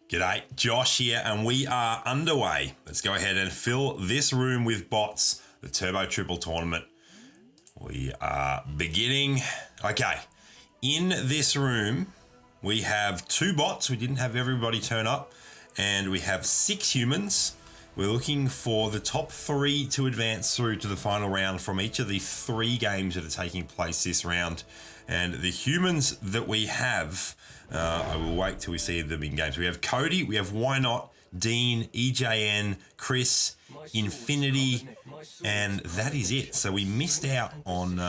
G'day, Josh here, and we are underway. Let's go ahead and fill this room with bots, the Turbo Triple Tournament. We are beginning. Okay, in this room, we have 2 bots. We didn't have everybody turn up, and we have 6 humans. We're looking for the top 3 to advance through to the final round from each of the 3 games that are taking place this round. And the humans that we have, I will wait till we see them in games. We have Cody, we have Why Not, Dean, EJN, Chris, Infinity, and that is it. So we missed out on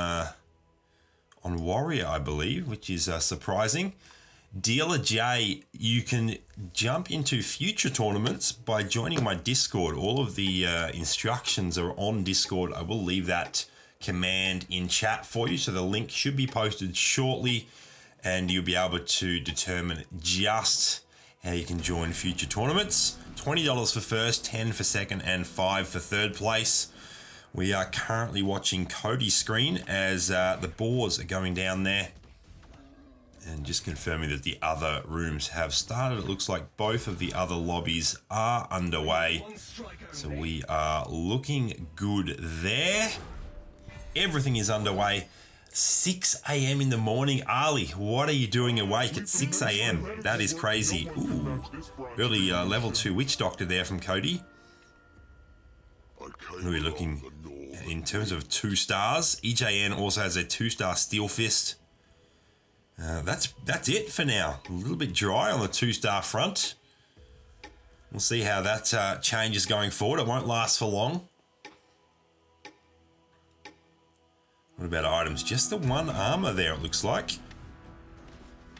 Warrior, I believe, which is surprising. Dealer J, you can jump into future tournaments by joining my Discord. All of the instructions are on Discord. I will leave that command in chat for you, so the link should be posted shortly, and you'll be able to determine just how you can join future tournaments. $20 for first, 10 for second, and 5 for third place. We are currently watching Cody's screen as the boars are going down there, and just confirming that the other rooms have started. It looks like both of the other lobbies are underway, so we are looking good there. Everything is underway. 6 a.m. in the morning. Ali, what are you doing awake at 6 a.m.? That is crazy. Ooh, early level 2 witch doctor there from Cody. We're looking in terms of 2 stars. EJN also has a 2-star steel fist. That's it for now. A little bit dry on the 2-star front. We'll see how that changes going forward. It won't last for long. What about items? Just the 1 armor there, it looks like.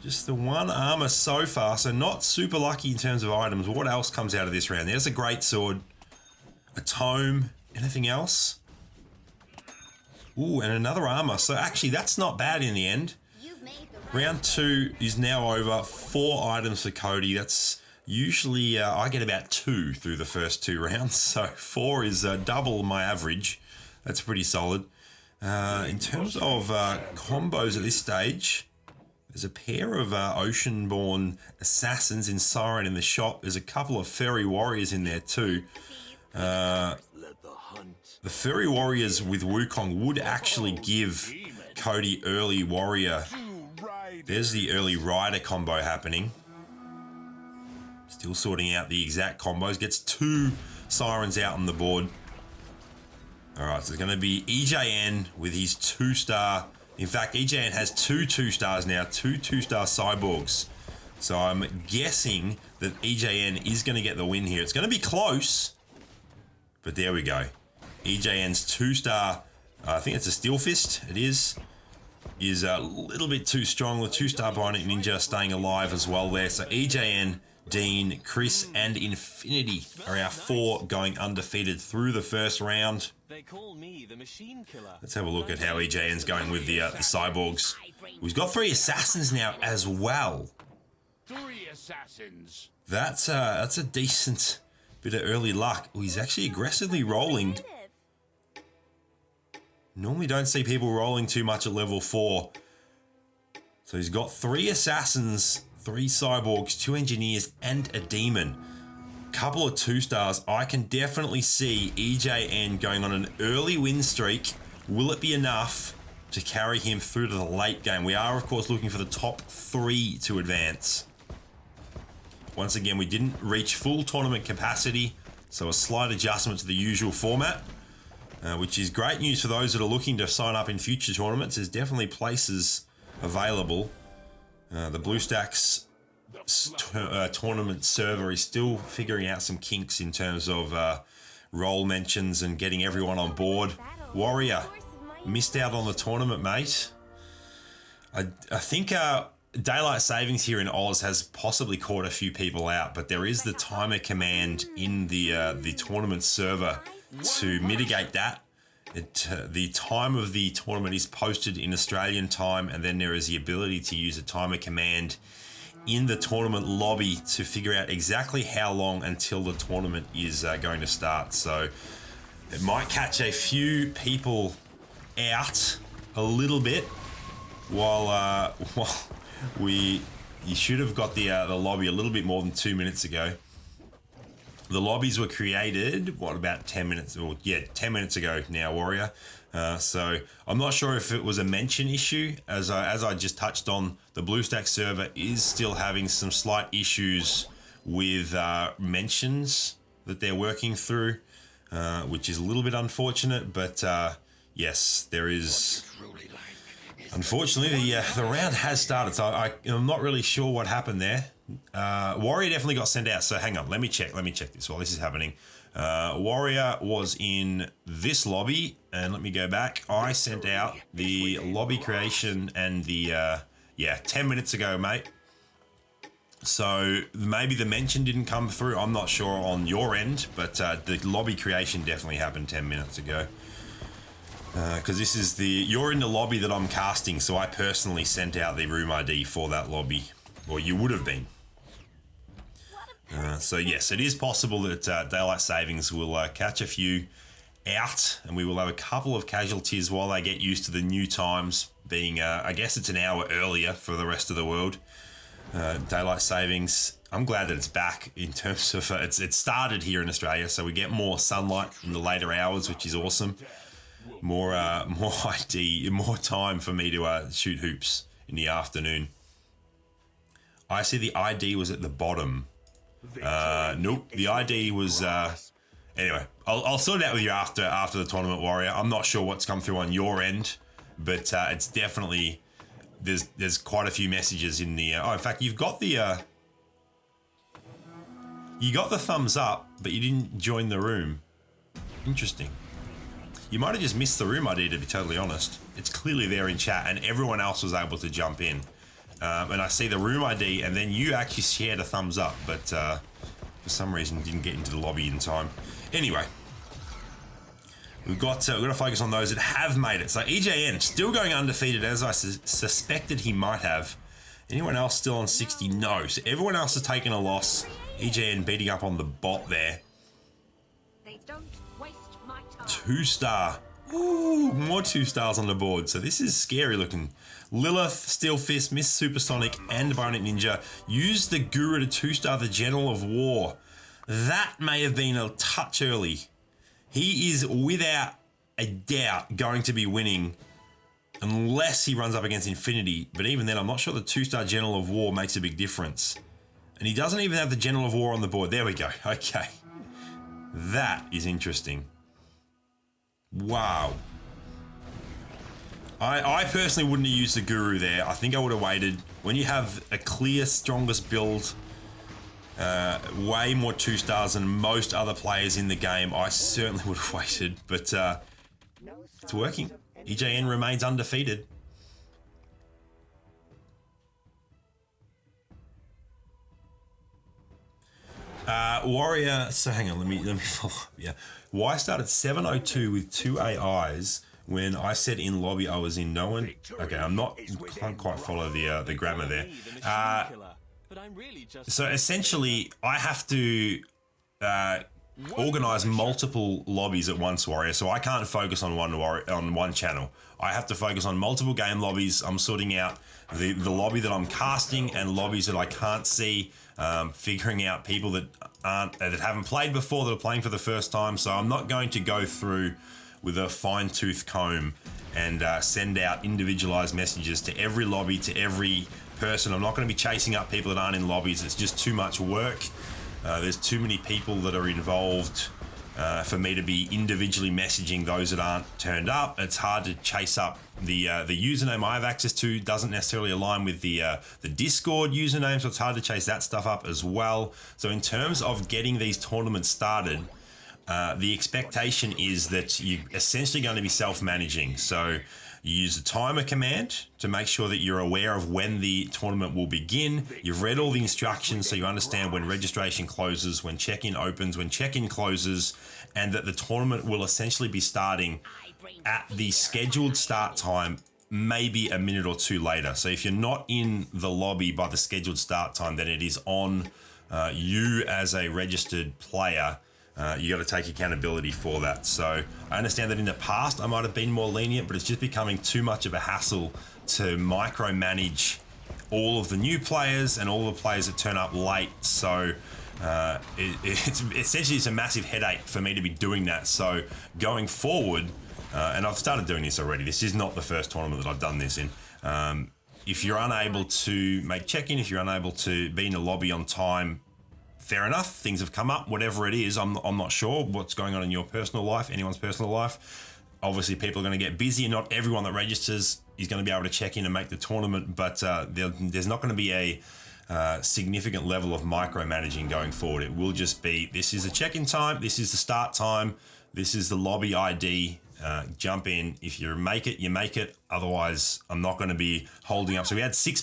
Just the 1 armor so far, so not super lucky in terms of items. What else comes out of this round? There's a great sword, a tome, anything else? Ooh, and another armor. So actually, that's not bad in the end. Round 2 is now over. 4 items for Cody. That's usually, I get about 2 through the first 2 rounds, so 4 is double my average. That's pretty solid. In terms of combos at this stage, there's a pair of ocean-born assassins in Siren in the shop. There's a couple of furry warriors in there too. The furry warriors with Wukong would actually give Cody early warrior. There's the early rider combo happening. Still sorting out the exact combos. Gets 2 Sirens out on the board. Alright, so it's going to be EJN with his 2-star. In fact, EJN has 2 2-stars now, 2 2-star cyborgs. So I'm guessing that EJN is going to get the win here. It's going to be close, but there we go. EJN's 2-star, I think it's a Steel Fist, it is a little bit too strong. The 2-star Bionic Ninja staying alive as well there. So EJN, Dean, Chris, and Infinity are our 4 going undefeated through the first round. They call me the machine killer. Let's have a look at how EJN's going with the cyborgs. We've got 3 assassins now as well. 3 assassins. That's a decent bit of early luck. Oh, he's actually aggressively rolling. Normally don't see people rolling too much at level 4. So he's got 3 assassins, 3 cyborgs, 2 engineers, and a demon. Couple of 2-stars. I can definitely see EJN going on an early win streak. Will it be enough to carry him through to the late game? We are, of course, looking for the top 3 to advance. Once again, we didn't reach full tournament capacity, so a slight adjustment to the usual format, which is great news for those that are looking to sign up in future tournaments. There's definitely places available. The BlueStacks tournament server is still figuring out some kinks in terms of role mentions and getting everyone on board. Warrior, missed out on the tournament, mate. I think daylight savings here in Oz has possibly caught a few people out, but there is the timer command in the tournament server to mitigate that. The time of the tournament is posted in Australian time, and then there is the ability to use a timer command in the tournament lobby to figure out exactly how long until the tournament is going to start. So it might catch a few people out a little bit while we you should have got the lobby a little bit more than 2 minutes ago. The lobbies were created, what, about 10 minutes, or yeah, 10 minutes ago now, Warrior. So I'm not sure if it was a mention issue. As I just touched on, the BlueStack server is still having some slight issues with mentions that they're working through, which is a little bit unfortunate, but yes, there is. Unfortunately, the round has started, so I'm not really sure what happened there. Warrior definitely got sent out, so hang on, let me check this while this is happening. Warrior was in this lobby, and let me go back. I sent out the lobby creation and the, 10 minutes ago, mate. So maybe the mention didn't come through, I'm not sure on your end, but the lobby creation definitely happened 10 minutes ago. Because this is you're in the lobby that I'm casting, so I personally sent out the room ID for that lobby, or you would have been. So yes, it is possible that Daylight Savings will catch a few out, and we will have a couple of casualties while they get used to the new times being, I guess it's an hour earlier for the rest of the world. Daylight Savings, I'm glad that it's back in terms of, it started here in Australia, so we get more sunlight in the later hours, which is awesome. More ID, more time for me to shoot hoops in the afternoon. I see the ID was at the bottom. Nope, the ID was. Anyway, I'll sort it out with you after the tournament, Warrior. I'm not sure what's come through on your end, but it's definitely there's quite a few messages in the. In fact, you've got the. You got the thumbs up, but you didn't join the room. Interesting. You might have just missed the room ID, to be totally honest. It's clearly there in chat, and everyone else was able to jump in. And I see the room ID, and then you actually shared a thumbs up, but for some reason didn't get into the lobby in time. Anyway, we've got to focus on those that have made it. So EJN still going undefeated, as I suspected he might have. Anyone else still on 60? No. So everyone else has taken a loss. EJN beating up on the bot there. They don't waste my time. 2-star. Ooh, more 2 stars on the board. So this is scary looking. Lilith, Steel Fist, Miss Supersonic, and Bayonet Ninja use the Guru to 2-star the General of War. That may have been a touch early. He is without a doubt going to be winning unless he runs up against Infinity. But even then, I'm not sure the 2-star General of War makes a big difference. And he doesn't even have the General of War on the board. There we go. Okay. That is interesting. Wow. I personally wouldn't have used the Guru there. I think I would have waited. When you have a clear, strongest build, way more 2 stars than most other players in the game, I certainly would have waited. But it's working. EJN remains undefeated. Warrior, so hang on, let me follow up. Yeah. Why start at 702 with 2 AIs when I said in lobby I was in no one? Okay, can't quite follow the grammar there. So essentially, I have to organize multiple lobbies at once, Warrior. So I can't focus on one channel. I have to focus on multiple game lobbies. I'm sorting out the lobby that I'm casting and lobbies that I can't see. Figuring out people that haven't played before, that are playing for the first time. So I'm not going to go through with a fine-tooth comb and send out individualized messages to every lobby, to every person. I'm not going to be chasing up people that aren't in lobbies. It's just too much work. There's too many people that are involved for me to be individually messaging those that aren't turned up. It's hard to chase up the username I have access to doesn't necessarily align with the Discord username, so it's hard to chase that stuff up as well. So in terms of getting these tournaments started, the expectation is that you're essentially going to be self-managing. So you use the timer command to make sure that you're aware of when the tournament will begin. You've read all the instructions so you understand when registration closes, when check-in opens, when check-in closes, and that the tournament will essentially be starting at the scheduled start time, maybe a minute or two later. So if you're not in the lobby by the scheduled start time, then it is on you as a registered player. You got to take accountability for that. So I understand that in the past I might have been more lenient, but it's just becoming too much of a hassle to micromanage all of the new players and all the players that turn up late. So it's essentially it's a massive headache for me to be doing that. So going forward, and I've started doing this already. This is not the first tournament that I've done this in. If you're unable to make check-in, if you're unable to be in the lobby on time, fair enough. Things have come up, whatever it is. I'm not sure what's going on in your personal life, anyone's personal life. Obviously, people are going to get busy, and not everyone that registers is going to be able to check in and make the tournament. But there's not going to be a significant level of micromanaging going forward. It will just be, this is the check-in time, this is the start time, this is the lobby ID. Jump in. If you make it, you make it. Otherwise, I'm not going to be holding up. So we had six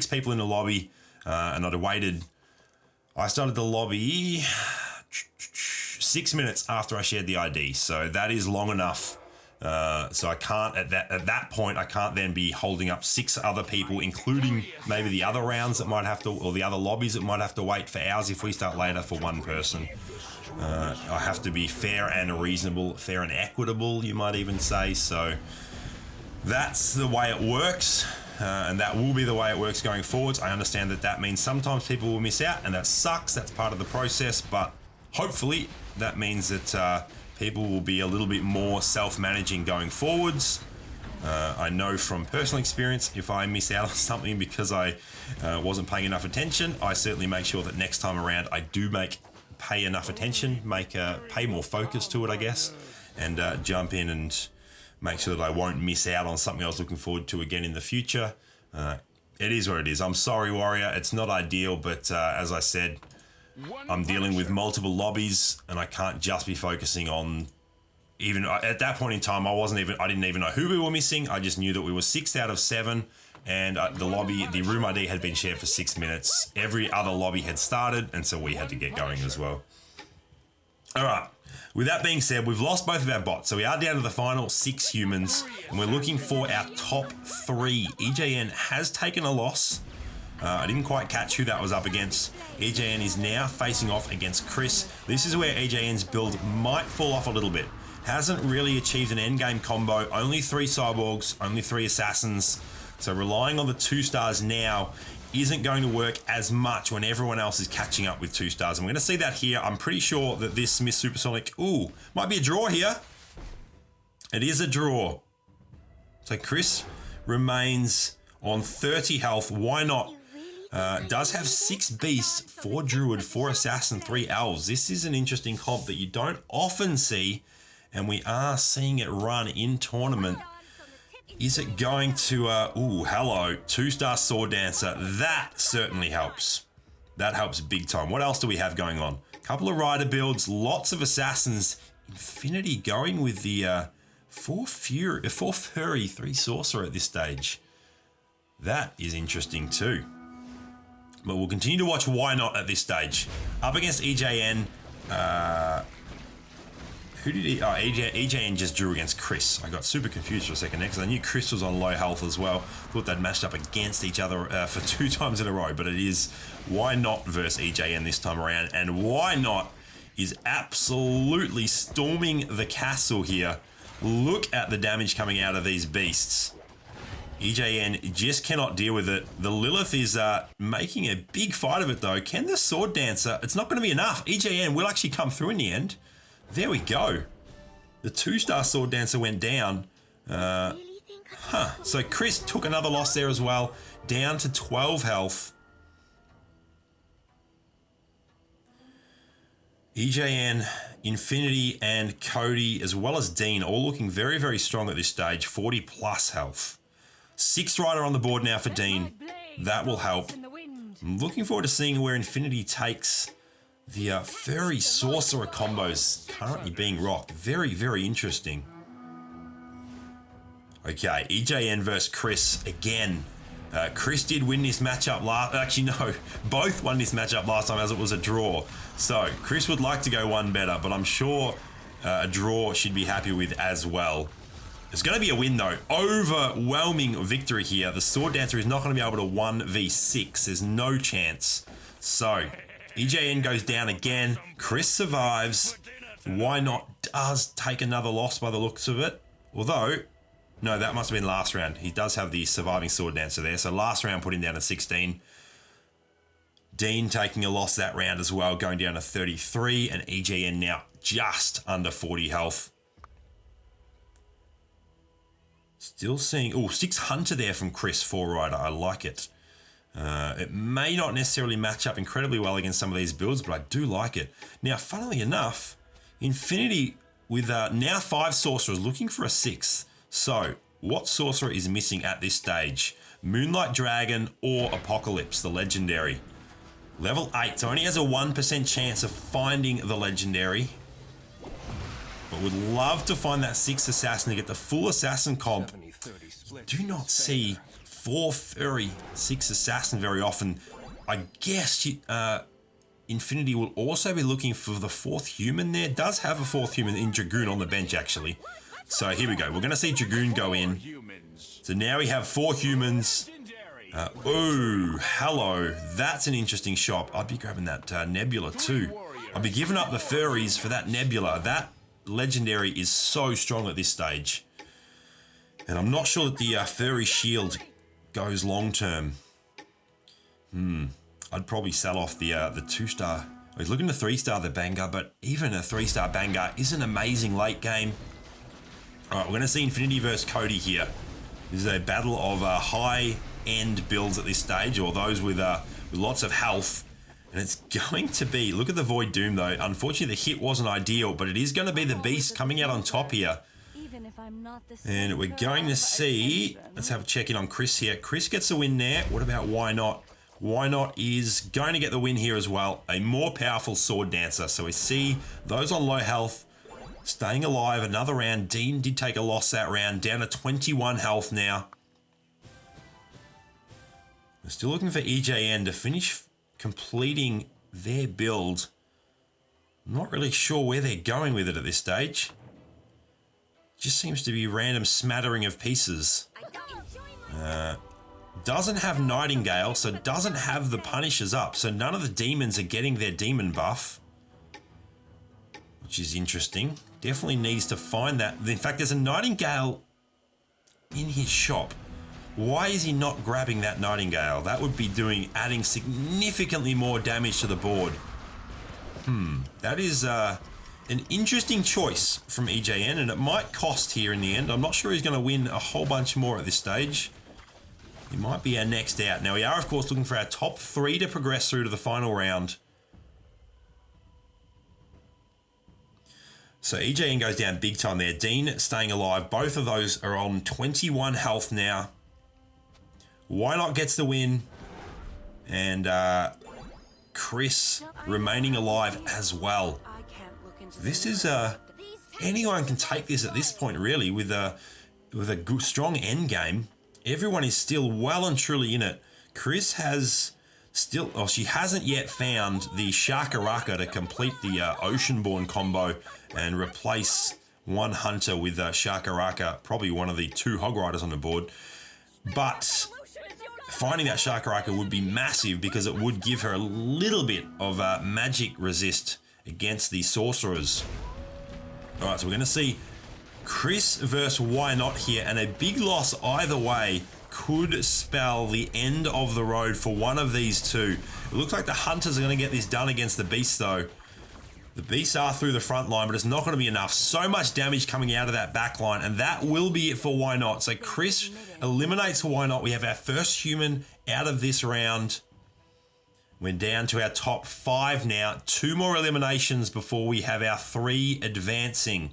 people in the lobby, and I'd waited. I started the lobby 6 minutes after I shared the ID, so that is long enough. So I can't at that point. I can't then be holding up 6 other people, including maybe the other rounds that might have to, or the other lobbies that might have to wait for hours if we start later for one person. I have to be fair and reasonable, fair and equitable, you might even say. So that's the way it works, and that will be the way it works going forwards. I understand that means sometimes people will miss out, and that sucks. That's part of the process, but hopefully that means that people will be a little bit more self-managing going forwards. I know from personal experience, if I miss out on something because I wasn't paying enough attention, I certainly make sure that next time around I do pay enough attention, pay more focus to it, I guess, and jump in and make sure that I won't miss out on something I was looking forward to again in the future. It is what it is. I'm sorry, Warrior. It's not ideal, but as I said, I'm dealing with multiple lobbies, and I can't just be focusing on. Even at that point in time, I didn't even know who we were missing. I just knew that we were 6 out of 7. And the room ID had been shared for 6 minutes. Every other lobby had started, and so we had to get going as well. All right. With that being said, we've lost both of our bots, so we are down to the final 6 humans, and we're looking for our top 3. EJN has taken a loss. I didn't quite catch who that was up against. EJN is now facing off against Chris. This is where EJN's build might fall off a little bit. Hasn't really achieved an endgame combo. Only 3 cyborgs, only 3 assassins. So relying on the 2 stars now isn't going to work as much when everyone else is catching up with 2 stars. And we're going to see that here. I'm pretty sure that this Miss Supersonic, might be a draw here. It is a draw. So Chris remains on 30 health. Why not? Does have 6 beasts, 4 druid, 4 assassin, 3 elves. This is an interesting comp that you don't often see, and we are seeing it run in tournament. Is it going to, hello, 2-star sword dancer. That certainly helps. That helps big time. What else do we have going on? A couple of rider builds, lots of assassins. Infinity going with the 4 furry, 3 sorcerer at this stage. That is interesting too. But we'll continue to watch Why Not at this stage. Up against EJN. Who did he? EJN just drew against Chris. I got super confused for a second there because I knew Chris was on low health as well. Thought they'd matched up against each other for 2 times in a row. But it is Why Not versus EJN this time around. And Why Not is absolutely storming the castle here. Look at the damage coming out of these beasts. EJN just cannot deal with it. The Lilith is making a big fight of it though. Can the Sword Dancer? It's not going to be enough. EJN will actually come through in the end. There we go. The 2-star Sword Dancer went down. So Chris took another loss there as well. Down to 12 health. EJN, Infinity, and Cody, as well as Dean, all looking very, very strong at this stage. 40 plus health. 6th rider on the board now for Dean. That will help. I'm looking forward to seeing where Infinity takes the furry sorcerer combos currently being rocked. Very, very interesting. Okay, EJN versus Chris again. Chris did win this matchup both won this matchup last time as it was a draw. So Chris would like to go one better, but I'm sure a draw she'd be happy with as well. It's going to be a win though. Overwhelming victory here. The Sword Dancer is not going to be able to 1v6. There's no chance. So EJN goes down again. Chris survives. Why Not does take another loss by the looks of it. Although No, that must have been last round. He does have the surviving sword dancer there. So last round put him down to 16. Dean taking a loss that round as well, going down to 33. And EJN now just under 40 health. Still seeing... Oh, 6 Hunter there from Chris, 4 Rider. I like it. It may not necessarily match up incredibly well against some of these builds, but I do like it. Now, funnily enough, Infinity with now 5 Sorcerers looking for a 6th. So, what Sorcerer is missing at this stage? Moonlight Dragon or Apocalypse, the Legendary. Level 8, so only has a 1% chance of finding the Legendary. But would love to find that 6th Assassin to get the full Assassin comp. Do not see 4 Furry 6 Assassin very often. I guess Infinity will also be looking for the 4th human there. Does have a 4th human in Dragoon on the bench, actually. So here we go. We're going to see Dragoon go in. So now we have 4 humans. Oh, hello. That's an interesting shop. I'd be grabbing that Nebula too. I'd be giving up the furries for that Nebula. That Legendary is so strong at this stage. And I'm not sure that the furry shield goes long term. I'd probably sell off the 2-star. He's looking to 3-star the Banger, but even a 3-star Banger is an amazing late game. All right, we're going to see Infinity versus Cody here. This is a battle of high-end builds at this stage, or those with lots of health. And it's going to be... Look at the Void Doom, though. Unfortunately, the hit wasn't ideal, but it is going to be the Beast coming out on top here. And we're going to see... Let's have a check-in on Chris here. Chris gets a win there. What about Why Not? Why Not is going to get the win here as well. A more powerful Sword Dancer. So we see those on low health staying alive another round. Dean did take a loss that round, down to 21 health now. We're still looking for EJN to finish completing their build. I'm not really sure where they're going with it at this stage. Just seems to be random smattering of pieces. Doesn't have Nightingale, so doesn't have the Punishers up. So none of the demons are getting their demon buff, which is interesting. Definitely needs to find that. In fact, there's a Nightingale in his shop. Why is he not grabbing that Nightingale? That would be adding significantly more damage to the board. That is an interesting choice from EJN, and it might cost here in the end. I'm not sure he's going to win a whole bunch more at this stage. He might be our next out. Now, we are, of course, looking for our top 3 to progress through to the final round. So EJN goes down big time there. Dean staying alive. Both of those are on 21 health now. Why Not gets the win. And Chris remaining alive as well. This is... anyone can take this at this point, really, with a good, strong end game. Everyone is still well and truly in it. Chris has still... Oh, she hasn't yet found the Shakaraka to complete the Oceanborn combo and replace one Hunter with Shakaraka, probably one of the 2 Hog Riders on the board. But finding that Shakaraka would be massive because it would give her a little bit of magic resist against the Sorcerers. All right, so we're going to see Chris versus Why Not here, and a big loss either way could spell the end of the road for one of these two. It looks like the Hunters are going to get this done against the Beasts, though. The Beasts are through the front line, but it's not going to be enough. So much damage coming out of that back line, and that will be it for Why Not. So Chris eliminates Why Not. We have our first human out of this round. We're down to our top 5 now. 2 more eliminations before we have our 3 advancing.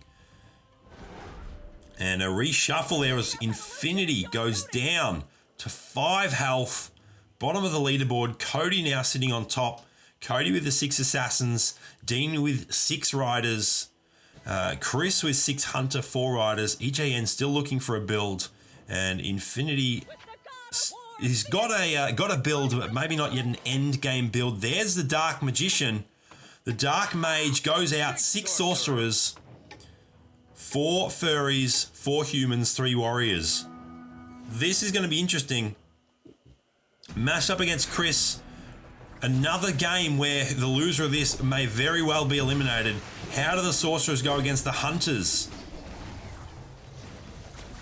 And a reshuffle there as Infinity goes down to 5 health. Bottom of the leaderboard. Cody now sitting on top. Cody with the 6 Assassins. Dean with 6 Riders. Chris with 6 Hunter, 4 Riders. EJN still looking for a build. And Infinity... He's got a build, but maybe not yet an end game build. There's the Dark Magician. The Dark Mage goes out. 6 Sorcerers. 4 Furries, 4 Humans, 3 Warriors. This is going to be interesting. Mashed up against Chris. Another game where the loser of this may very well be eliminated. How do the Sorcerers go against the Hunters?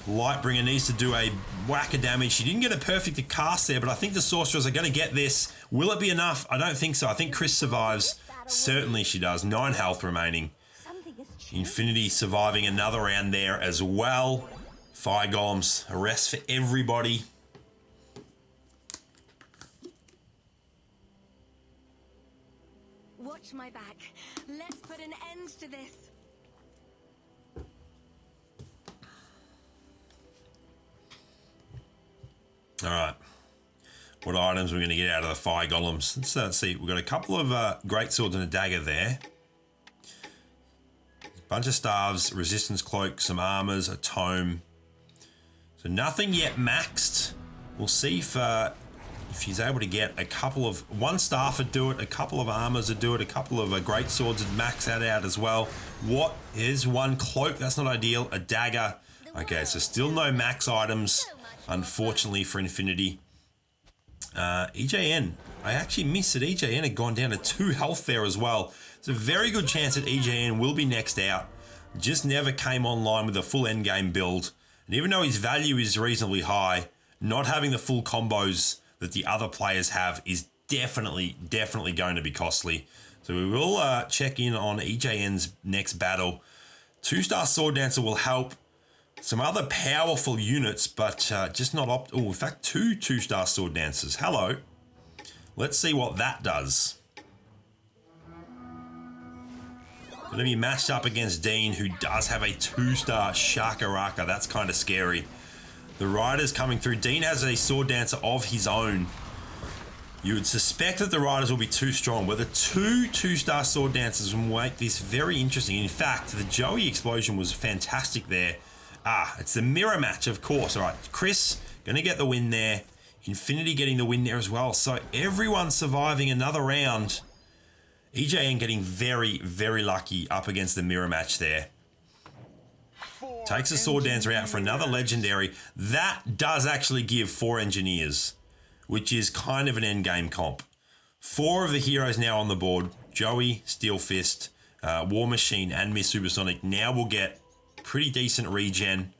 Lightbringer needs to do a whack of damage. She didn't get a perfect cast there, but I think the Sorcerers are going to get this. Will it be enough? I don't think so. I think Chris survives. Certainly she does. 9 health remaining. Infinity surviving another round there as well. Fire Golems, a rest for everybody. Watch my back. Let's put an end to this. All right. What items we're going to get out of the Fire Golems? Let's see. We've got a couple of great swords and a dagger there. A bunch of staves, resistance cloak, some armors, a tome. So nothing yet maxed. We'll see if she's able to get a couple of... One staff would do it, a couple of armors would do it, a couple of great swords would max that out as well. What is one cloak? That's not ideal. A dagger. Okay, so still no max items, unfortunately, for Infinity. EJN. I actually missed that EJN had gone down to 2 health there as well. It's a very good chance that EJN will be next out. Just never came online with a full endgame build. And even though his value is reasonably high, not having the full combos that the other players have is definitely going to be costly. So we will check in on EJN's next battle. 2-star Sword Dancer will help. Some other powerful units, but just not oh, in fact, 2 2-star Sword Dancers. Hello. Let's see what that does. Going to be matched up against Dean, who does have a 2-star Shakaraka. That's kind of scary. The Riders coming through. Dean has a Sword Dancer of his own. You would suspect that the Riders will be too strong, but the 2 2-star Sword Dancers will make this very interesting. In fact, the Joey explosion was fantastic there. It's the mirror match, of course. All right, Chris going to get the win there. Infinity getting the win there as well. So everyone surviving another round. EJN getting very, very lucky up against the mirror match there. Takes a Sword Dancer out for another legendary. That does actually give 4 engineers, which is kind of an endgame comp. 4 of the heroes now on the board. Joey, Steel Fist, War Machine, and Miss Supersonic now will get pretty decent regen.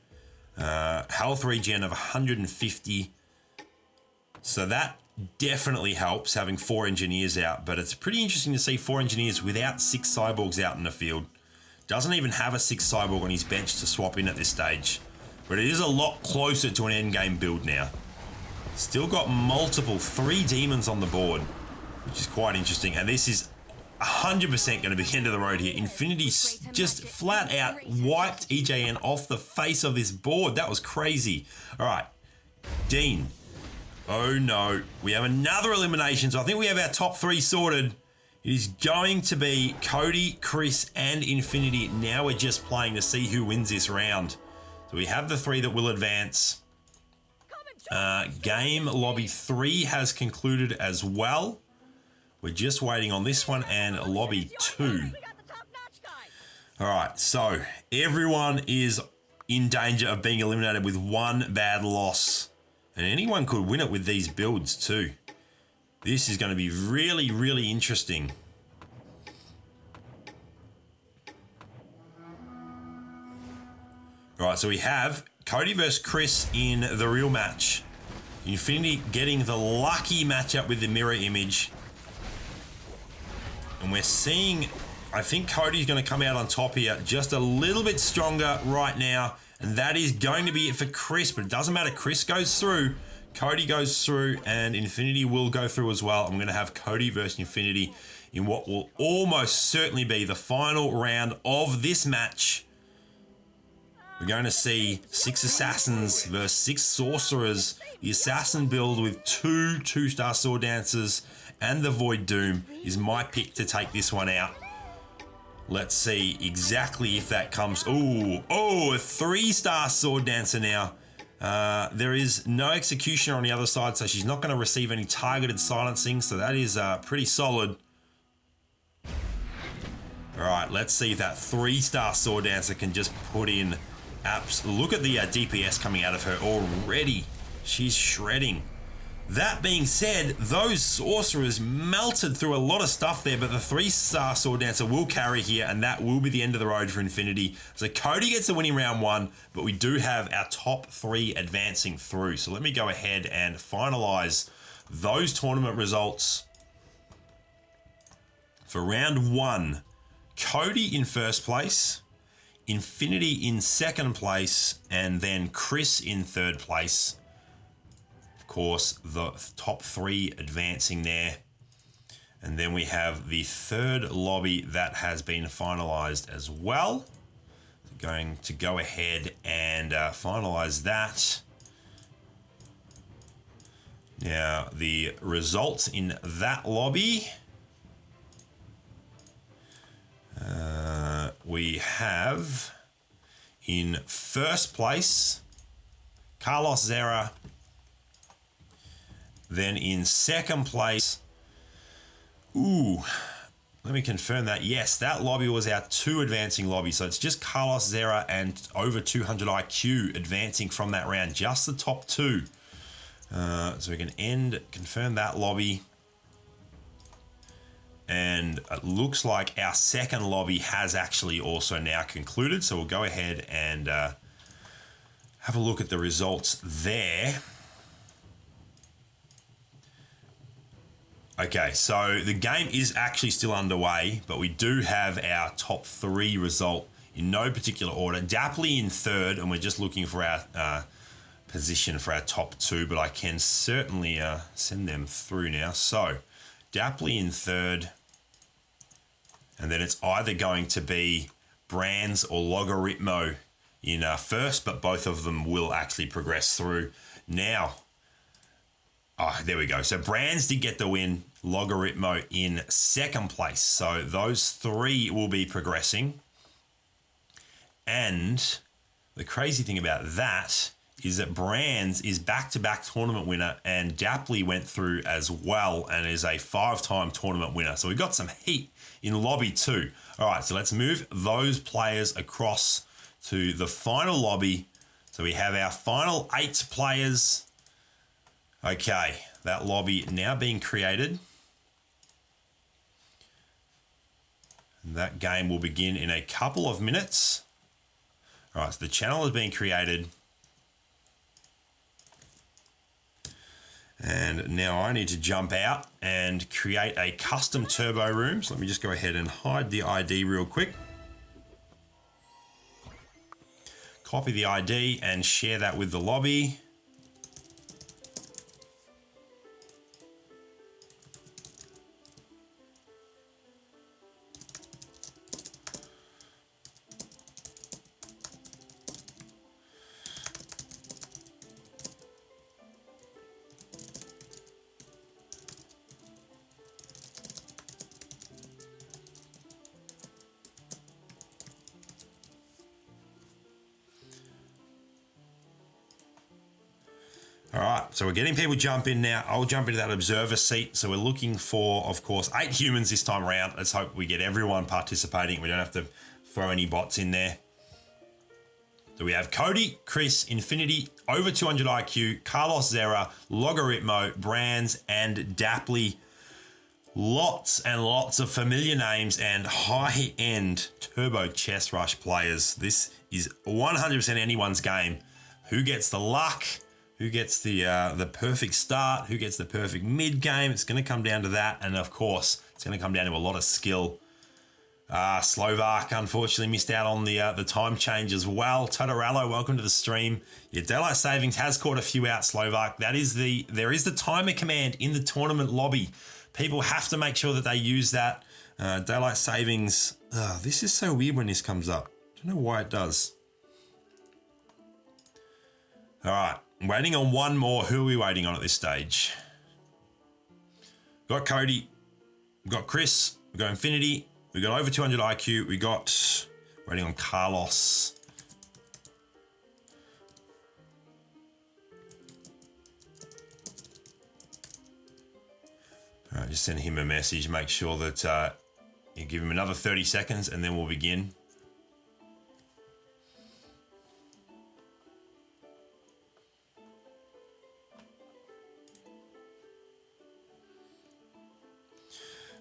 Health regen of 150. So that definitely helps, having 4 engineers out. But it's pretty interesting to see 4 engineers without 6 cyborgs out in the field. Doesn't even have a 6 cyborg on his bench to swap in at this stage. But it is a lot closer to an endgame build now. Still got multiple 3 demons on the board, which is quite interesting. And this is 100% going to be the end of the road here. Infinity just flat out wiped EJN off the face of this board. That was crazy. All right, Dean. Oh no, we have another elimination. So I think we have our top 3 sorted. It is going to be Cody, Chris, and Infinity. Now we're just playing to see who wins this round. So we have the 3 that will advance. Game Lobby 3 has concluded as well. We're just waiting on this one and Lobby 2. All right, so everyone is in danger of being eliminated with 1 bad loss. And anyone could win it with these builds too. This is going to be really, really interesting. All right, so we have Cody versus Chris in the real match. Infinity getting the lucky matchup with the mirror image. And we're seeing, I think Cody's going to come out on top here, just a little bit stronger right now. And that is going to be it for Chris, but it doesn't matter. Chris goes through, Cody goes through, and Infinity will go through as well. I'm going to have Cody versus Infinity in what will almost certainly be the final round of this match. We're going to see 6 Assassins versus 6 Sorcerers. The Assassin build with 2 2-star Sword Dancers and the Void Doom is my pick to take this one out. Let's see exactly if that comes. Oh, a 3-star Sword Dancer now. There is no Executioner on the other side, so she's not going to receive any targeted silencing, so that is pretty solid. All right, let's see if that 3-star Sword Dancer can just put in apps. Look at the DPS coming out of her already. She's shredding. That being said, those sorcerers melted through a lot of stuff there, but the 3-star sword dancer will carry here, and that will be the end of the road for Infinity. So Cody gets the winning round 1, but we do have our top 3 advancing through. So let me go ahead and finalize those tournament results. For round 1, Cody in first place, Infinity in second place, and then Chris in third place. Of course, the top 3 advancing there. And then we have the third lobby that has been finalized as well. Going to go ahead and finalize that. Now, the results in that lobby. We have in first place Carlos Zera. Then in second place, let me confirm that. Yes, that lobby was our 2 advancing lobby. So it's just Carlos Zera and over 200 IQ advancing from that round, just the top 2. So we can confirm that lobby. And it looks like our second lobby has actually also now concluded. So we'll go ahead and have a look at the results there. Okay, so the game is actually still underway, but we do have our top 3 result in no particular order. Dapley in third, and we're just looking for our position for our top 2, but I can certainly send them through now. So Dapley in third, and then it's either going to be Brands or Logarithmo in first, but both of them will actually progress through. Now, there we go. So Brands did get the win, Logarithmo in second place. So those 3 will be progressing. And the crazy thing about that is that Brands is back-to-back tournament winner, and Dapley went through as well and is a 5-time tournament winner. So we got some heat in lobby 2. All right, so let's move those players across to the final lobby. So we have our final 8 players. Okay, that lobby now being created. And that game will begin in a couple of minutes. All right, so the channel is being created. And now I need to jump out and create a custom turbo room. So let me just go ahead and hide the ID real quick. Copy the ID and share that with the lobby. All right, so we're getting people jump in now. I'll jump into that observer seat. So we're looking for, of course, 8 humans this time around. Let's hope we get everyone participating. We don't have to throw any bots in there. So we have Cody, Chris, Infinity, over 200 IQ, Carlos Zera, Logarithmo, Brands, and Dapley. Lots and lots of familiar names and high-end Turbo Chess Rush players. This is 100% anyone's game. Who gets the luck? Who gets the perfect start? Who gets the perfect mid game? It's going to come down to that, and of course, it's going to come down to a lot of skill. Slovak unfortunately missed out on the time change as well. Totorello, welcome to the stream. Yeah, daylight savings has caught a few out, Slovak. There is the timer command in the tournament lobby. People have to make sure that they use that. Daylight savings. This is so weird when this comes up. I don't know why it does. All right. I'm waiting on one more. Who are we waiting on at this stage? We've got Cody. We've got Chris. We've got Infinity. We've got over 200 IQ. We got waiting on Carlos. All right, just send him a message. Make sure that you give him another 30 seconds and then we'll begin.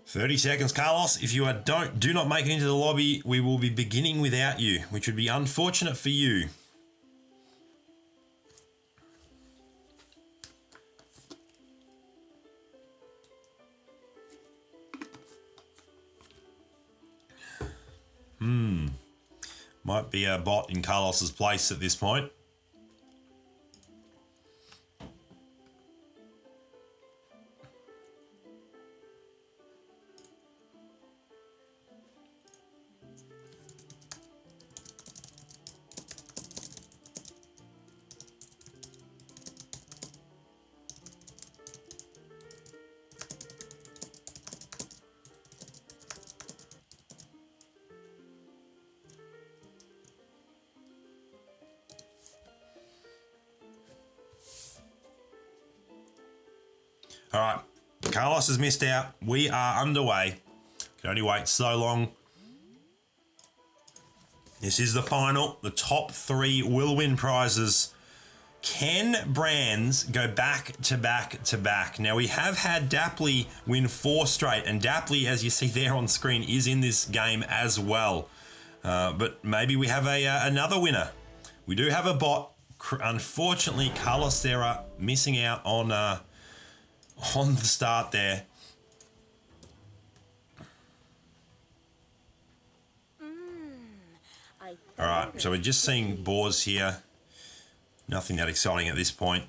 30 seconds, Carlos. If you do not make it into the lobby, we will be beginning without you, which would be unfortunate for you. Might be a bot in Carlos's place at this point. All right, Carlos has missed out. We are underway. Can only wait so long. This is the final. The top 3 will win prizes. Can brands go back to back to back? Now, we have had Dapley win 4 straight, and Dapley, as you see there on screen, is in this game as well. But maybe we have another winner. We do have a bot. Unfortunately, Carlos Serra missing out on the start there. All right, so we're just seeing boars here. Nothing that exciting at this point.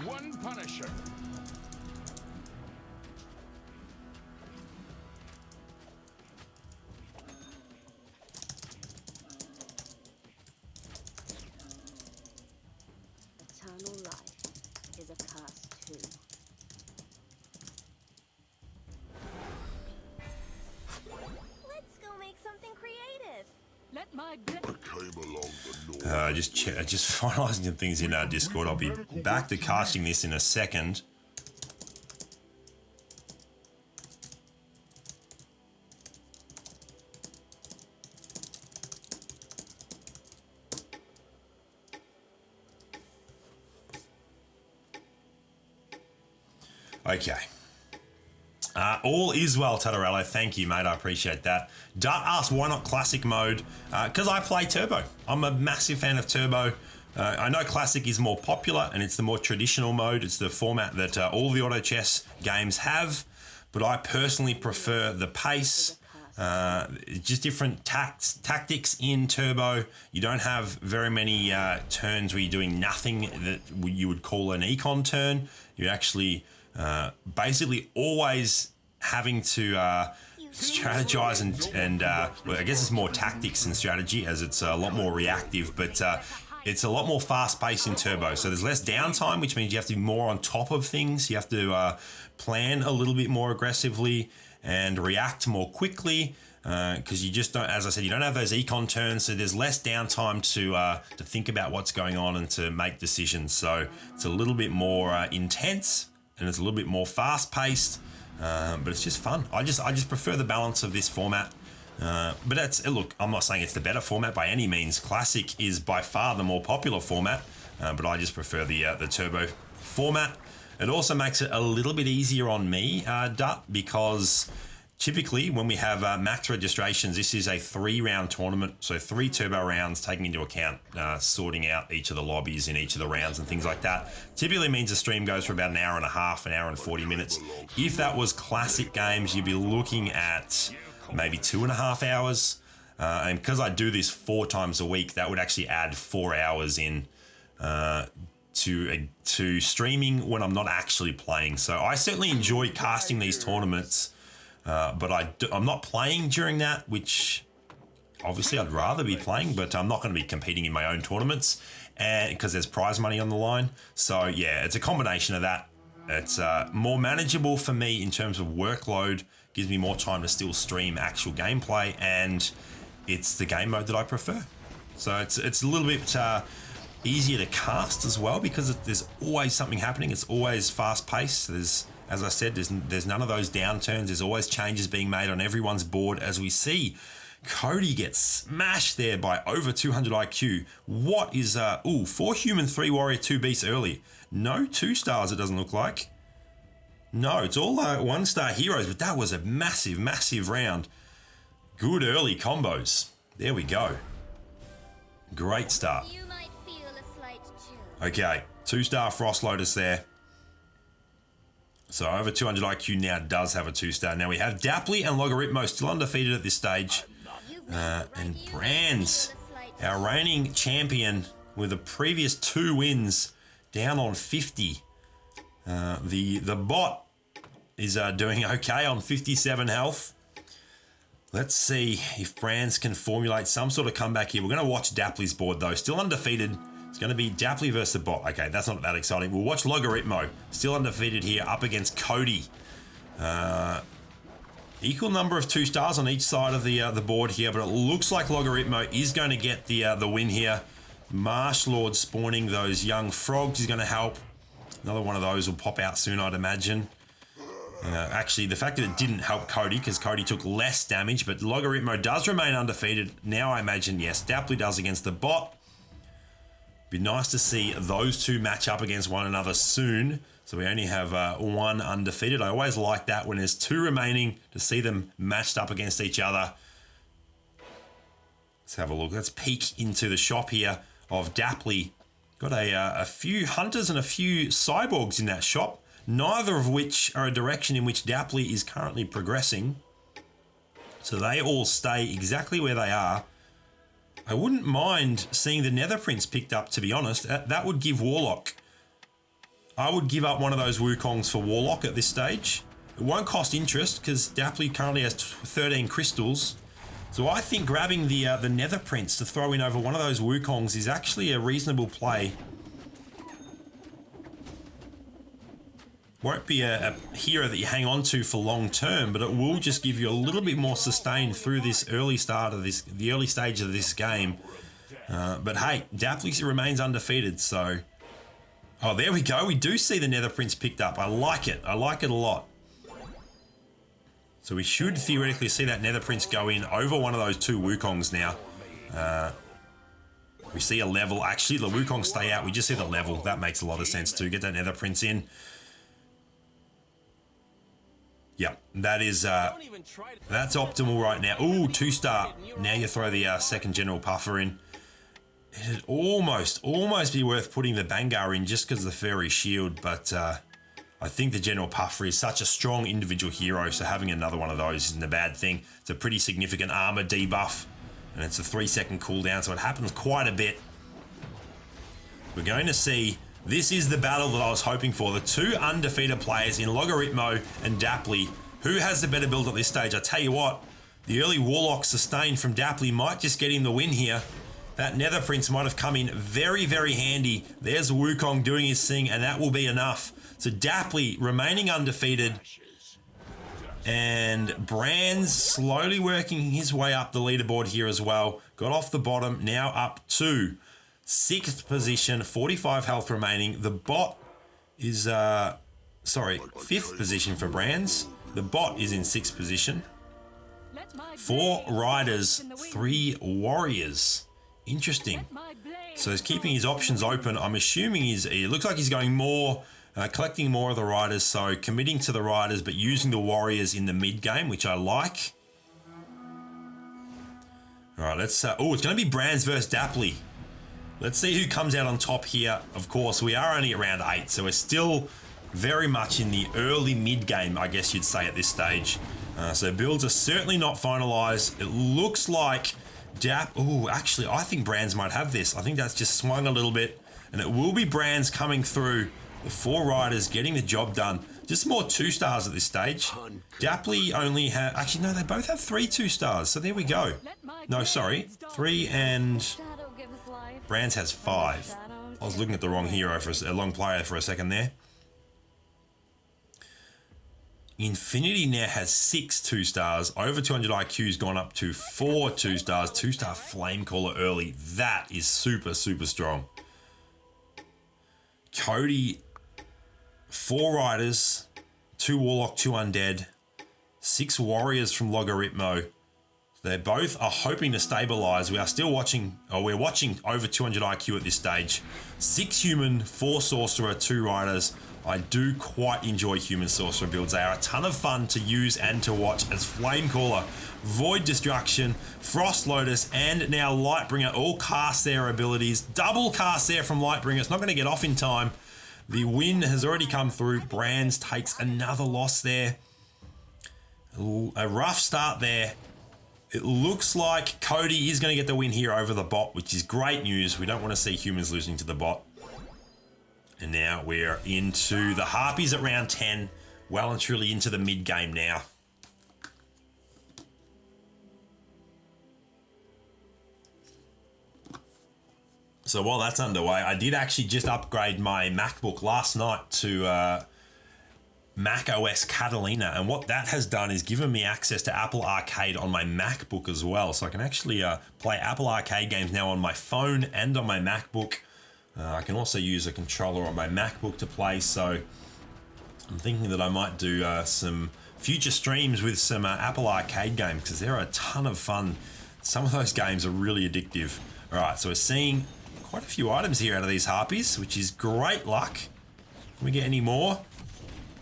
One Punisher. Eternal life is a curse too. Let's go make something creative. Let my Just finalising some things in our Discord. I'll be back to casting this in a second. Okay. All is well, Tatarello. Thank you, mate. I appreciate that. Dart asked why not classic mode? Because I play turbo. I'm a massive fan of turbo. I know classic is more popular and it's the more traditional mode. It's the format that all the auto chess games have. But I personally prefer the pace. Just different tactics in turbo. You don't have very many turns where you're doing nothing that you would call an econ turn. You're actually basically always having to strategize and well, I guess it's more tactics and strategy as it's a lot more reactive, but it's a lot more fast-paced in turbo. So there's less downtime, which means you have to be more on top of things. You have to plan a little bit more aggressively and react more quickly because you just don't, as I said, you don't have those econ turns, so there's less downtime to think about what's going on and to make decisions. So it's a little bit more intense and it's a little bit more fast-paced, but it's just fun. I just prefer the balance of this format. But that's, look, I'm not saying it's the better format by any means. Classic is by far the more popular format, but I just prefer the turbo format. It also makes it a little bit easier on me, Dut, because typically when we have max registrations, this is a 3-round tournament, so 3 turbo rounds, taking into account sorting out each of the lobbies in each of the rounds and things like that. Typically means the stream goes for about an hour and a half, an hour and 40 minutes. If that was classic games, you'd be looking at maybe 2.5 hours. And because I do this 4 times a week, that would actually add 4 hours in to streaming when I'm not actually playing. So I certainly enjoy casting these tournaments, but I'm not playing during that, which obviously I'd rather be playing, but I'm not going to be competing in my own tournaments and because there's prize money on the line. So yeah, it's a combination of that. It's more manageable for me in terms of workload, gives me more time to still stream actual gameplay, and it's the game mode that I prefer. So it's a little bit easier to cast as well because there's always something happening. It's always fast paced. There's As I said, there's none of those downturns. There's always changes being made on everyone's board, as we see Cody gets smashed there by over 200 IQ. What is 4 human, 3 warrior, 2 beasts early. No 2 stars, it doesn't look like. No, it's all 1-star heroes, but that was a massive, massive round. Good early combos. There we go. Great start. You might feel a slight chill. Okay, 2-star Frost Lotus there. So over 200 IQ now does have a 2-star. Now we have Dapley and Logarithmo still undefeated at this stage. And Brands, our reigning champion with the previous 2 wins, down on 50. The bot is doing okay on 57 health. Let's see if Brands can formulate some sort of comeback here. We're going to watch Dapley's board though. Still undefeated. It's going to be Dapley versus the bot. Okay, that's not that exciting. We'll watch Logarithmo. Still undefeated here up against Cody. Equal number of 2 stars on each side of the board here, but it looks like Logarithmo is going to get the win here. Marsh Lord spawning those young frogs is going to help. Another one of those will pop out soon, I'd imagine. Actually, the fact that it didn't help Cody, because Cody took less damage, but Logarithmo does remain undefeated. Now I imagine, yes, Dapley does against the bot. Be nice to see those 2 match up against one another soon. So we only have 1 undefeated. I always like that when there's 2 remaining, to see them matched up against each other. Let's have a look. Let's peek into the shop here of Dapley. Got a few hunters and a few cyborgs in that shop, neither of which are a direction in which Dapley is currently progressing. So they all stay exactly where they are. I wouldn't mind seeing the Nether Prince picked up, to be honest. That would give Warlock. I would give up one of those Wukongs for Warlock at this stage. It won't cost interest because Dapley currently has 13 crystals. So I think grabbing the Nether Prince to throw in over one of those Wukongs is actually a reasonable play. Won't be a hero that you hang on to for long term, but it will just give you a little bit more sustain through this early start of the early stage of this game. But hey, Dapley remains undefeated, so... Oh, there we go. We do see the Nether Prince picked up. I like it. I like it a lot. So we should theoretically see that Nether Prince go in over one of those 2 Wukongs now. We see a level. Actually, the Wukongs stay out. We just see the level. That makes a lot of sense too. Get that Nether Prince in. Yep, that is that's optimal right now. Ooh, 2-star. Now you throw the second General Puffer in. It'd almost be worth putting the Bangar in just because of the Fairy Shield, but I think the General Puffer is such a strong individual hero, so having another one of those isn't a bad thing. It's a pretty significant armor debuff, and it's a 3-second cooldown, so it happens quite a bit. We're going to see, this is the battle that I was hoping for, the 2 undefeated players in Logarithmo and Dapley. Who has the better build at this stage? I tell you what, the early Warlock sustain from Dapley might just get him the win here. That Nether Prince might have come in very, very handy. There's Wukong doing his thing, and that will be enough. So Dapley remaining undefeated. And Brands slowly working his way up the leaderboard here as well. Got off the bottom, now up to 6th position, 45 health remaining. The bot is, 5th position for Brands. The bot is in 6th position. 4 riders, 3 warriors. Interesting. So he's keeping his options open. I'm assuming it looks like he's going more, collecting more of the riders. So committing to the riders, but using the warriors in the mid game, which I like. All right, let's. It's going to be Brands versus Dapley. Let's see who comes out on top here. Of course, we are only at round 8, so we're still very much in the early mid game, I guess you'd say at this stage. So builds are certainly not finalized. It looks like actually, I think Brands might have this. I think that's just swung a little bit, and it will be Brands coming through. The 4 riders getting the job done. Just more 2 stars at this stage. Dapley only have... Actually, no, they both have 3 2-stars, so there we go. No, sorry. 3 and... Brands has 5. I was looking at the wrong hero a long player for a second there. Infinity now has 6 2-stars. Over 200 IQ's gone up to 4 2-stars. 2-star Flamecaller early. That is super, super strong. Cody, 4 riders, 2 Warlock, 2 Undead, 6 Warriors from Logarithmo. They both are hoping to stabilize. We are still watching, we're watching over 200 IQ at this stage. 6 Human, 4 Sorcerer, 2 Riders. I do quite enjoy Human Sorcerer builds. They are a ton of fun to use and to watch as Flamecaller, Void Destruction, Frost Lotus, and now Lightbringer all cast their abilities. Double cast there from Lightbringer. It's not going to get off in time. The win has already come through. Brands takes another loss there. A rough start there. It looks like Cody is going to get the win here over the bot, which is great news. We don't want to see humans losing to the bot. And now we're into the Harpies at round 10. Well and truly into the mid-game now. So while that's underway, I did actually just upgrade my MacBook last night to Mac OS Catalina, and what that has done is given me access to Apple Arcade on my MacBook as well. So I can actually play Apple Arcade games now on my phone and on my MacBook. I can also use a controller on my MacBook to play, so I'm thinking that I might do some future streams with some Apple Arcade games because they're a ton of fun. Some of those games are really addictive. All right, so we're seeing quite a few items here out of these Harpies, which is great luck. Can we get any more?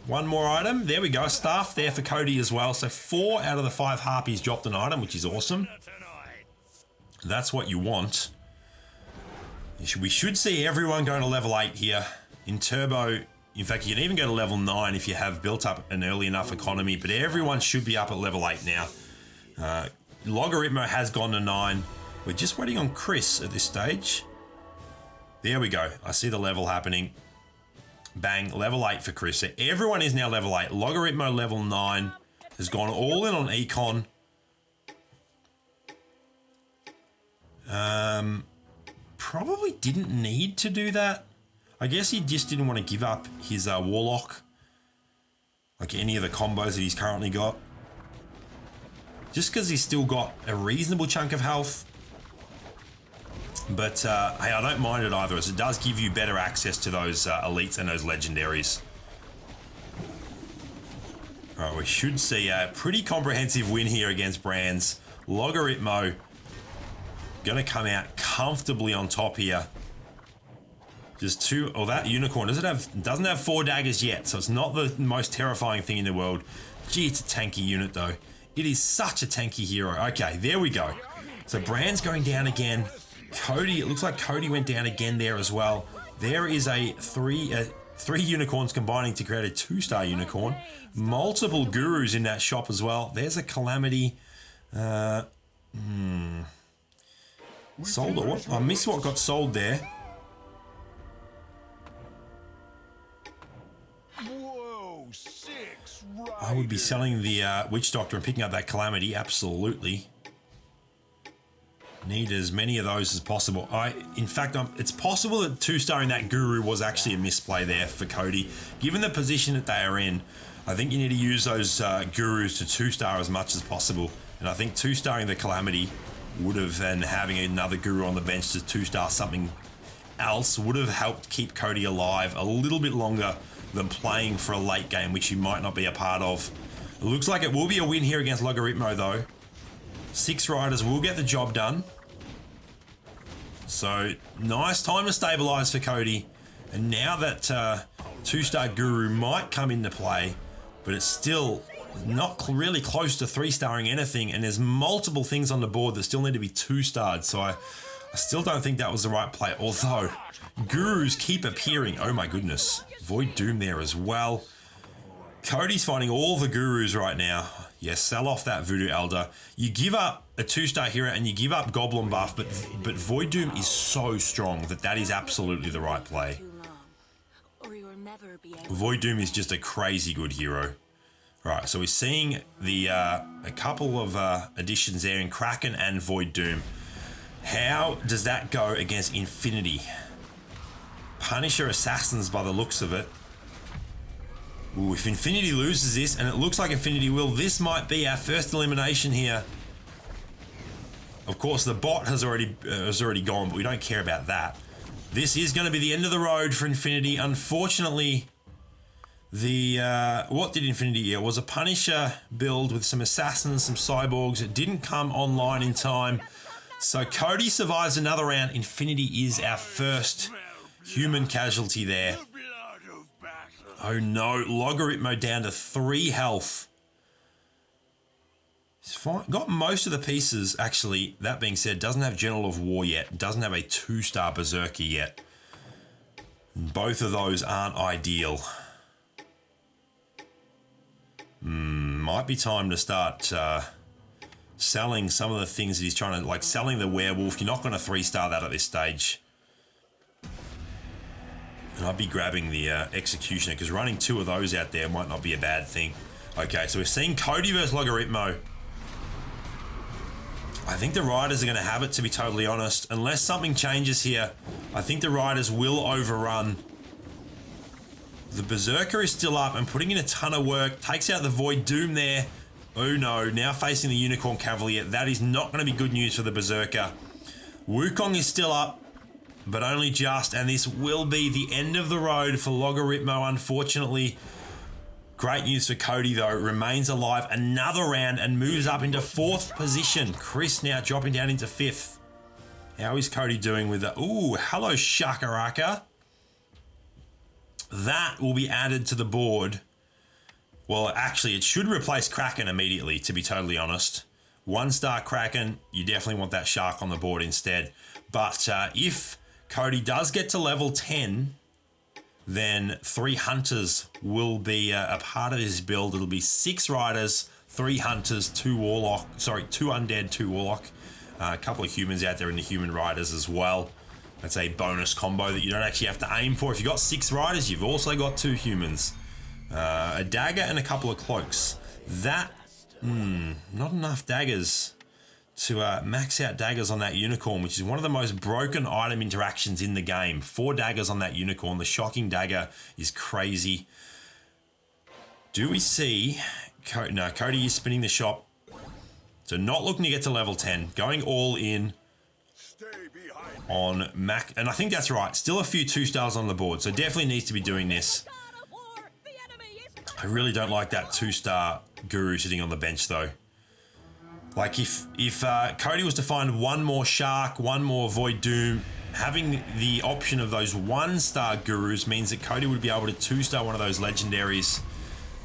One more item. There we go. Staff there for Cody as well. So 4 out of the 5 Harpies dropped an item, which is awesome. That's what you want. We should see everyone going to level 8 here. In Turbo, in fact, you can even go to level 9 if you have built up an early enough economy, but everyone should be up at level 8 now. Logarithmo has gone to 9. We're just waiting on Chris at this stage. There we go. I see the level happening. Bang, level 8 for Chris. So everyone is now level 8. Logarithmo level 9 has gone all in on Econ. Probably didn't need to do that. I guess he just didn't want to give up his Warlock. Like any of the combos that he's currently got. Just because he's still got a reasonable chunk of health. But hey, I don't mind it either, as it does give you better access to those elites and those legendaries. All right, we should see a pretty comprehensive win here against Brands. Logarithmo going to come out comfortably on top here. Just 2. Oh, that unicorn doesn't have 4 daggers yet, so it's not the most terrifying thing in the world. Gee, it's a tanky unit though. It is such a tanky hero. Okay, there we go. So Brand's going down again. Cody, it looks like Cody went down again there as well. There is a 3 unicorns combining to create a 2-star unicorn. Multiple gurus in that shop as well. There's a Calamity. Sold or what? I missed what got sold there. Whoa, 6 I would be selling the Witch Doctor and picking up that Calamity, absolutely. Need as many of those as possible. In fact, it's possible that 2-starring that Guru was actually a misplay there for Cody. Given the position that they are in, I think you need to use those Gurus to 2-star as much as possible. And I think 2-starring the Calamity would have, and having another Guru on the bench to 2-star something else would have helped keep Cody alive a little bit longer than playing for a late game, which you might not be a part of. It looks like it will be a win here against Logarithmo though. 6 riders will get the job done. So nice time to stabilize for Cody. And now that 2-star Guru might come into play, but it's still not really close to 3-starring anything, and there's multiple things on the board that still need to be 2-starred. So I still don't think that was the right play, although Gurus keep appearing. Oh my goodness. Void Doom there as well. Cody's finding all the Gurus right now. Yes, sell off that Voodoo Elder. You give up a 2-star hero and you give up Goblin buff, but Void Doom is so strong that is absolutely the right play. Void Doom is just a crazy good hero. Right, so we're seeing the a couple of additions there in Kraken and Void Doom. How does that go against Infinity? Punisher Assassins by the looks of it. Ooh, if Infinity loses this, and it looks like Infinity will, this might be our first elimination here. Of course, the bot has already gone, but we don't care about that. This is going to be the end of the road for Infinity. Unfortunately, What did Infinity get? It was a Punisher build with some assassins, some cyborgs. It didn't come online in time. So Cody survives another round. Infinity is our first human casualty there. Oh no, Logarithmo down to 3 health. He's fine. Got most of the pieces, actually. That being said, doesn't have General of War yet. Doesn't have a 2-star Berserker yet. Both of those aren't ideal. Might be time to start selling some of the things that he's trying to, like selling the werewolf. You're not going to 3-star that at this stage. And I'd be grabbing the executioner, because running 2 of those out there might not be a bad thing. Okay, so we're seeing Cody versus Logarithmo. I think the Riders are going to have it, to be totally honest. Unless something changes here, I think the Riders will overrun. The Berserker is still up and putting in a ton of work. Takes out the Void Doom there. Oh no, now facing the Unicorn Cavalier. That is not going to be good news for the Berserker. Wukong is still up, but only just. And this will be the end of the road for Logarithmo, unfortunately. Great news for Cody, though. Remains alive another round and moves up into 4th position. Chris now dropping down into 5th. How is Cody doing with the... Ooh, hello, Shakaraka. That will be added to the board. Well, actually, it should replace Kraken immediately, to be totally honest. 1-star Kraken, you definitely want that Shark on the board instead. But if Cody does get to level 10... then 3 Hunters will be a part of his build. It'll be 6 Riders, 3 Hunters, 2 Warlock. Sorry, 2 Undead, 2 Warlock. A couple of humans out there in the Human Riders as well. That's a bonus combo that you don't actually have to aim for. If you've got 6 Riders, you've also got 2 humans. A dagger and a couple of cloaks. That, not enough daggers to max out daggers on that Unicorn, which is one of the most broken item interactions in the game. 4 daggers on that Unicorn. The shocking dagger is crazy. Do we see... No, Cody is spinning the shop. So not looking to get to level 10. Going all in on Mac. And I think that's right. Still a few 2-stars on the board. So definitely needs to be doing this. I really don't like that 2-star Guru sitting on the bench, though. Like, if Cody was to find 1 more Shark, 1 more Void Doom, having the option of those 1-star Gurus means that Cody would be able to 2-star one of those legendaries.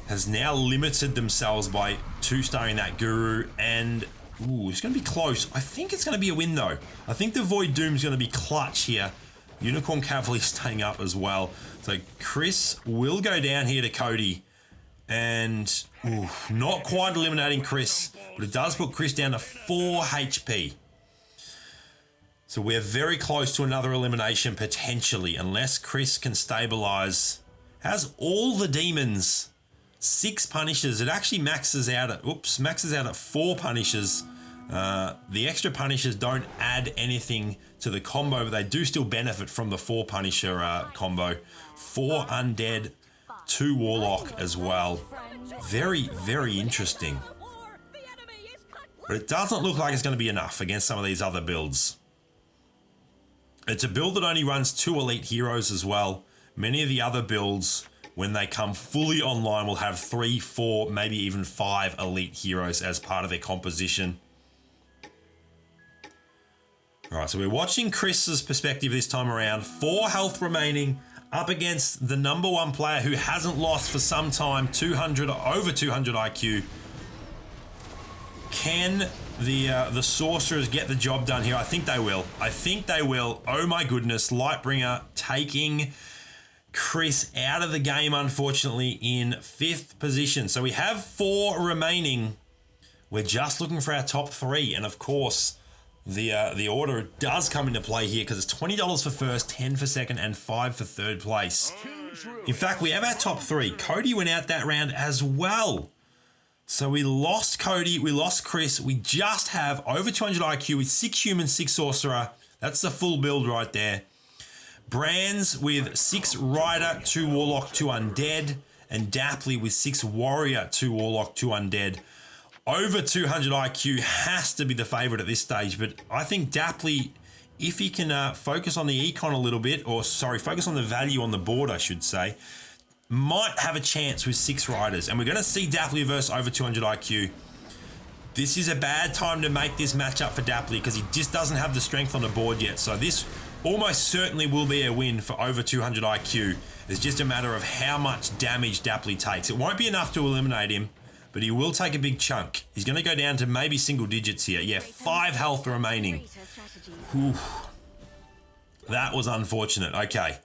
Has now limited themselves by 2-starring that Guru, and ooh, it's going to be close. I think it's going to be a win, though. I think the Void Doom's going to be clutch here. Unicorn Cavalier staying up as well. So Chris will go down here to Cody. And ooh, not quite eliminating Chris, but it does put Chris down to 4 HP. So we're very close to another elimination potentially, unless Chris can stabilize. Has all the demons, 6 Punishers. It actually maxes out at 4 Punishers. The extra Punishers don't add anything to the combo, but they do still benefit from the 4 Punisher combo. 4 Undead, 2 Warlock as well. Very, very interesting. But it doesn't look like it's going to be enough against some of these other builds. It's a build that only runs 2 elite heroes as well. Many of the other builds, when they come fully online, will have 3, 4, maybe even 5 elite heroes as part of their composition. Alright, so we're watching Chris's perspective this time around. 4 health remaining. Up against the number 1 player who hasn't lost for some time, over 200 IQ. Can the Sorcerers get the job done here? I think they will. I think they will. Oh my goodness, Lightbringer taking Chris out of the game, unfortunately, in 5th position. So we have 4 remaining. We're just looking for our top 3, and of course, the order does come into play here because it's $20 for first, 10 for second, and 5 for third place. In fact, we have our top 3. Cody went out that round as well. So we lost Cody, we lost Chris. We just have over 200 IQ with 6 human, 6 sorcerer. That's the full build right there. Brands with 6 rider, 2 warlock, 2 undead, and Dapley with 6 warrior, 2 warlock, 2 undead. Over 200 IQ has to be the favourite at this stage, but I think Dapley, if he can focus on the econ a little bit, or sorry, focus on the value on the board, I should say, might have a chance with 6 riders. And we're going to see Dapley versus over 200 IQ. This is a bad time to make this matchup for Dapley because he just doesn't have the strength on the board yet. So this almost certainly will be a win for over 200 IQ. It's just a matter of how much damage Dapley takes. It won't be enough to eliminate him, but he will take a big chunk. He's going to go down to maybe single digits here. Yeah, 5 health remaining. Whew. That was unfortunate. Okay.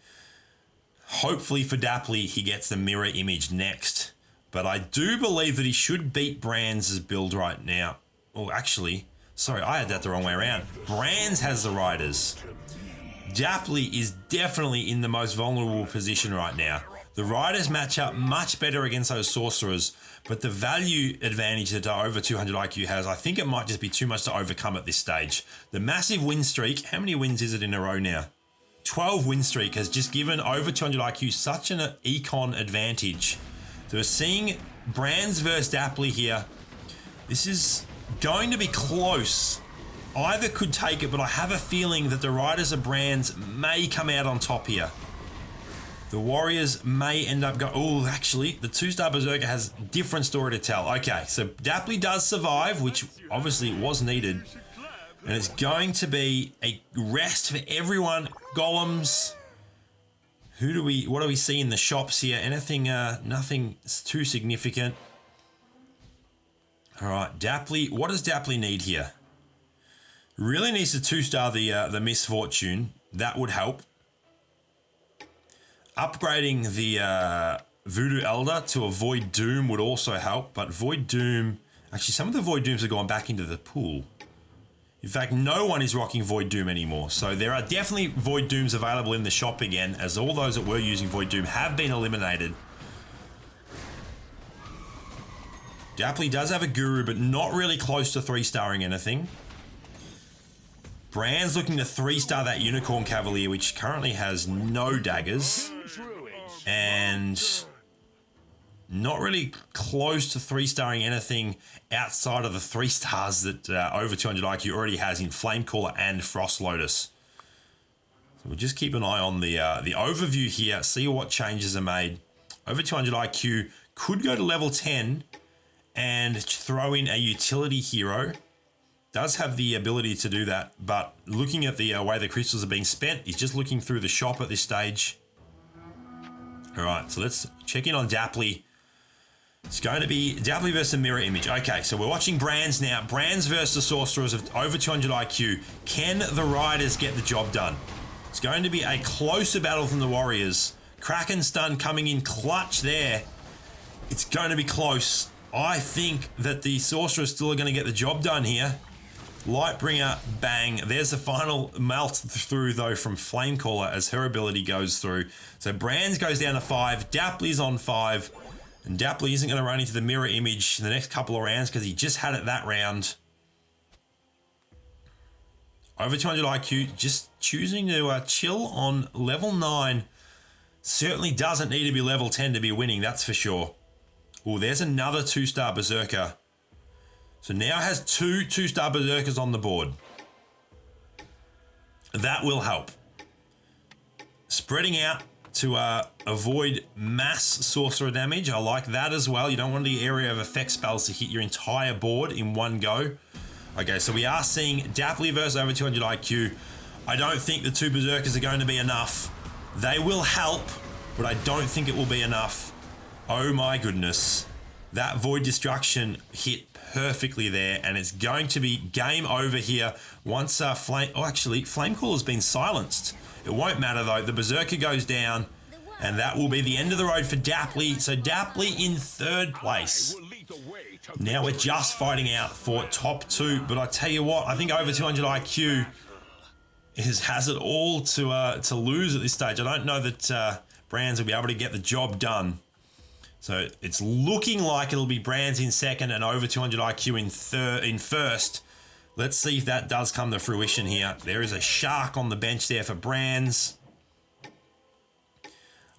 Hopefully for Dapley, he gets the mirror image next. But I do believe that he should beat Brands' build right now. Oh, actually, sorry, I had that the wrong way around. Brands has the riders. Dapley is definitely in the most vulnerable position right now. The riders match up much better against those sorcerers, but the value advantage that over 200 IQ has, I think it might just be too much to overcome at this stage. The massive win streak, how many wins is it in a row now? 12 win streak has just given over 200 IQ such an econ advantage. So we're seeing Brands versus Dapley here. This is going to be close. Either could take it, but I have a feeling that the riders of Brands may come out on top here. The Warriors may end up going... Oh, actually, the 2-star Berserker has a different story to tell. Okay, so Dapley does survive, which obviously was needed. And it's going to be a rest for everyone. Golems. What do we see in the shops here? Anything, nothing too significant. All right, Dapley. What does Dapley need here? Really needs to 2-star the Misfortune. That would help. Upgrading the Voodoo Elder to a Void Doom would also help, but Void Doom... Actually, some of the Void Dooms have gone back into the pool. In fact, no one is rocking Void Doom anymore, so there are definitely Void Dooms available in the shop again, as all those that were using Void Doom have been eliminated. Dapley does have a Guru, but not really close to 3-starring anything. Brands looking to 3-star that Unicorn Cavalier, which currently has no daggers. And not really close to 3-starring anything outside of the 3 stars that over 200 IQ already has in Flamecaller and Frost Lotus. So we'll just keep an eye on the overview here, see what changes are made. Over 200 IQ could go to level 10 and throw in a utility hero. Does have the ability to do that, but looking at the way the crystals are being spent, he's just looking through the shop at this stage. All right, so let's check in on Dapley. It's going to be Dapley versus Mirror Image. Okay, so we're watching Brands now. Brands versus the Sorcerers of over 200 IQ. Can the Riders get the job done? It's going to be a closer battle than the Warriors. Kraken Stun coming in clutch there. It's going to be close. I think that the Sorcerers still are going to get the job done here. Lightbringer, bang. There's the final melt through, though, from Flamecaller as her ability goes through. So Brands goes down to 5. Dapley's on 5. And Dapley isn't going to run into the mirror image in the next couple of rounds because he just had it that round. Over 200 IQ, just choosing to chill on level 9. Certainly doesn't need to be level 10 to be winning, that's for sure. Oh, there's another 2-star Berserker. So now has 2 2-star Berserkers on the board. That will help. Spreading out to avoid mass sorcerer damage. I like that as well. You don't want the area of effect spells to hit your entire board in one go. Okay, so we are seeing Dapley versus over 200 IQ. I don't think the 2 Berserkers are going to be enough. They will help, but I don't think it will be enough. Oh my goodness. That Void Destruction hit perfectly there, and it's going to be game over here once Flamecaller's been silenced. It won't matter though. The Berserker goes down, and that will be the end of the road for Dapley. So Dapley in 3rd place. Now we're just fighting out for top 2, but I tell you what, I think over 200 IQ has it all to lose at this stage. I don't know that Brands will be able to get the job done. So it's looking like it'll be Brands in 2nd and over 200 IQ in 1st. Let's see if that does come to fruition here. There is a shark on the bench there for Brands.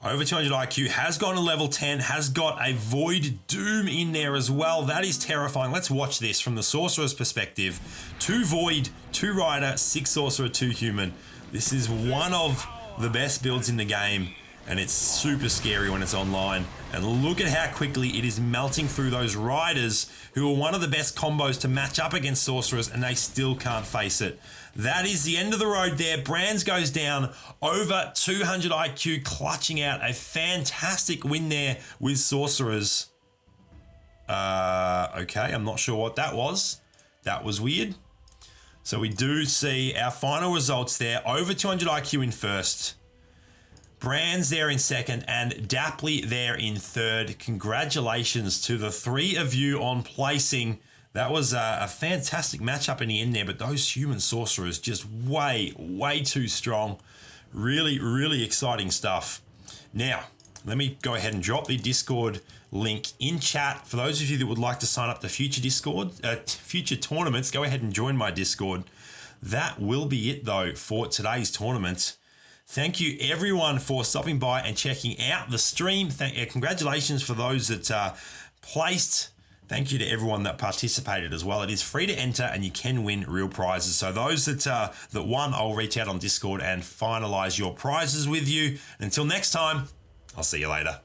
Over 200 IQ has gone to level 10, has got a Void Doom in there as well. That is terrifying. Let's watch this from the Sorcerer's perspective. 2 Void, 2 Rider, 6 Sorcerer, 2 Human. This is one of the best builds in the game. and it's super scary when it's online. And look at how quickly it is melting through those riders who are one of the best combos to match up against sorcerers, and they still can't face it. That is the end of the road there. Brands goes down over 200 IQ, clutching out a fantastic win there with sorcerers. Okay, I'm not sure what that was. That was weird. So we do see our final results there. Over 200 IQ in first. Brands there in second, and Dapley there in third. Congratulations to the three of you on placing. That was a fantastic matchup in the end there, but those human sorcerers just way, way too strong. Really, really exciting stuff. Now, let me go ahead and drop the Discord link in chat. For those of you that would like to sign up to future tournaments, go ahead and join my Discord. That will be it though for today's tournament. Thank you everyone for stopping by and checking out the stream. Congratulations for those that placed. Thank you to everyone that participated as well. It is free to enter and you can win real prizes. So those that won, I'll reach out on Discord and finalize your prizes with you. Until next time, I'll see you later.